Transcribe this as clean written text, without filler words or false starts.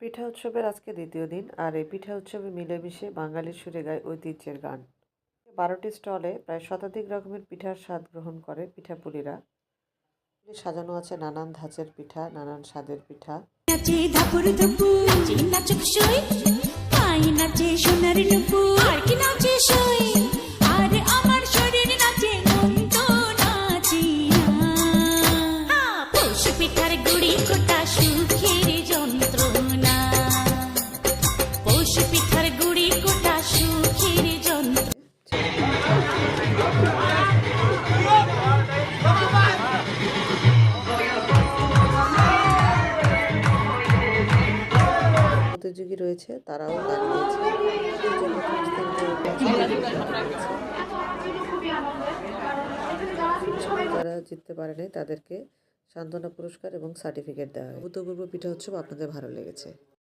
পিঠা উৎসবের আজকে দ্বিতীয় দিন, আর এই পিঠা উৎসবে মিলেমিশে বাঙালির সুরে গায় ঐতিহ্যের গান। 12টি স্টলে প্রায় শতাধিক রকমের পিঠার স্বাদ গ্রহণ করে পিঠাপুলিরা। সাজানো আছে নানান ধাঁচের পিঠা, নানান স্বাদের পিঠা। নাচে ধাপুর ধুপুর, নাচে নাচুক সই, পাই নাচে সোনার নুপুর, আর কি নাচে সই, আর আমার শরীর নাচে মন তো নাচি না। পৌষ পিঠার গুড়ি কোটা সুখের যন্ত্রণা, পৌষ পিঠার গুড়ি কোটা সুখের যন্ত্রণা। প্রতিযোগী রয়েছে, তারাও গান গেয়েছে। যারা জিততে পারেনি তাদেরকে সান্ত্বনা পুরস্কার এবং সার্টিফিকেট দেওয়া হয়। অভূতপূর্ব পিঠা উৎসব আপনাদের ভালো লেগেছে।